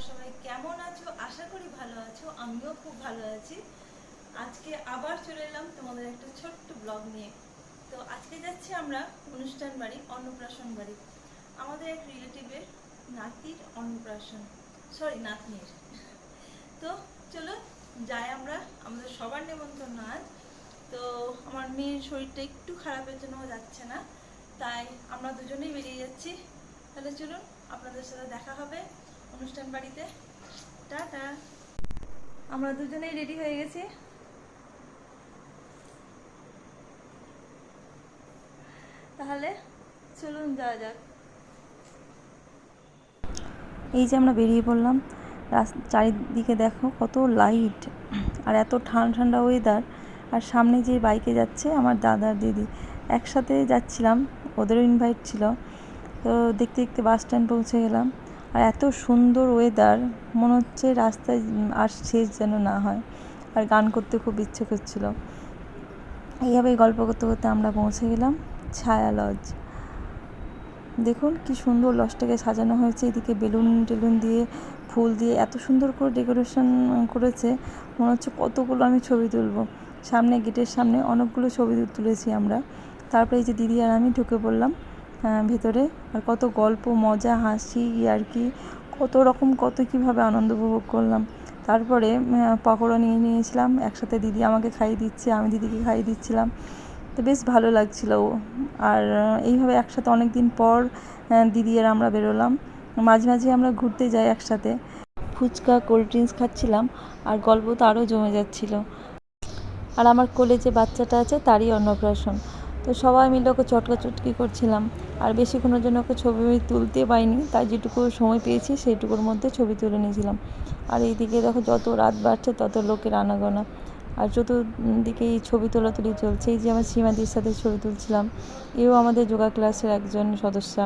সবাই কেমন আছো? আশা করি ভালো আছো। আমিও খুব ভালো আছি। আজকে আবার চলে এলাম তোমাদের একটা ছোট্ট ব্লগ নিয়ে। তো আজকে যাচ্ছি আমরা অনুষ্ঠান বাড়ি, অন্নপ্রাশন বাড়ি। আমাদের এক রিলেটিভের নাতির অন্নপ্রাশন, সরি নাতনির। তো চলো যাই আমরা, আমাদের সবার নেমন্তন্ন আজ। তো আমার মেয়ের শরীরটা একটু খারাপের জন্য ও যাচ্ছে না, তাই আমরা দুজনেই বেরিয়ে যাচ্ছি। তাহলে চলুন, আপনাদের সাথে দেখা হবে অনুষ্ঠান বাড়িতে। টাটা। আমরা দুজনেই রেডি হয়ে গেছি, তাহলে চলুন যাওয়া যাক। এই যে আমরা বেরিয়ে পড়লাম, চারিদিকে দেখো কত লাইট, আর এত ঠান্ডা ঠান্ডা ওয়েদার। আর সামনে যে বাইকে যাচ্ছে আমার দাদার দিদি, একসাথে যাচ্ছিলাম, ওদেরও ইনভাইট ছিল। তো দেখতে দেখতে বাস স্ট্যান্ড পৌঁছে গেলাম। আর এত সুন্দর ওয়েদার, মনে হচ্ছে রাস্তায় আর শেষ যেন না হয়। আর গান করতে খুব ইচ্ছে করছিল। এইভাবেই গল্প করতে করতে আমরা পৌঁছে গেলাম ছায়া লজ। দেখুন কি সুন্দর লজটাকে সাজানো হয়েছে, এদিকে বেলুন টেলুন দিয়ে, ফুল দিয়ে এত সুন্দর করে ডেকোরেশন করেছে, মনে হচ্ছে কতগুলো আমি ছবি তুলব। সামনে গেটের সামনে অনেকগুলো ছবি তুলেছি আমরা। তারপরে এই যে দিদি আর আমি ঢুকে পড়লাম ভেতরে। আর কত গল্প, মজা, হাসি, ইয়ার্কি, কত রকম কত কীভাবে আনন্দ উপভোগ করলাম। তারপরে পকোড়া নিয়ে নিয়েছিলাম একসাথে, দিদি আমাকে খাইয়ে দিচ্ছে, আমি দিদিকে খাইয়ে দিচ্ছিলাম। তো বেশ ভালো লাগছিলো। আর এইভাবে একসাথে অনেক দিন পর দিদি আর আমরা বেরোলাম। মাঝে মাঝে আমরা ঘুরতে যাই একসাথে। ফুচকা, কোল্ড ড্রিঙ্কস খাচ্ছিলাম, আর গল্প তো আরও জমে যাচ্ছিলো। আর আমার কোলে যে বাচ্চাটা আছে তারই অন্নপ্রাশন। তো সবাই মিলে ওকে চটকাচটকি করছিলাম। আর বেশিক্ষণের জন্য ওকে ছবি তুলতে পাইনি, তাই যেটুকু সময় পেয়েছি সেইটুকুর মধ্যে ছবি তুলে নিয়েছিলাম। আর এইদিকে দেখো যত রাত বাড়ছে তত লোকের আনাগোনা, আর চতুর্দিকে এই ছবি তোলাতুলি চলছে। এই যে আমার সীমাদির সাথে ছবি তুলছিলাম, এও আমাদের যোগা ক্লাসের একজন সদস্যা।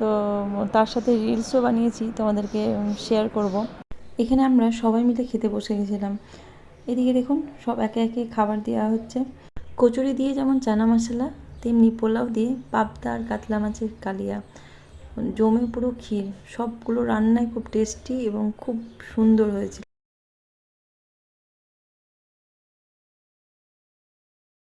তো তার সাথে রিলসও বানিয়েছি, তোমাদেরকে শেয়ার করব। এখানে আমরা সবাই মিলে খেতে বসে গেছিলাম। এদিকে দেখুন সব একে একে খাবার দেওয়া হচ্ছে। কচুরি দিয়ে যেমন চানা মশলা, তেমনি পোলাও দিয়ে পাবদা আর কাতলা মাছের কালিয়া, জমে পুরো ক্ষীর। সবগুলো রান্নাই খুব টেস্টি এবং খুব সুন্দর হয়েছিল।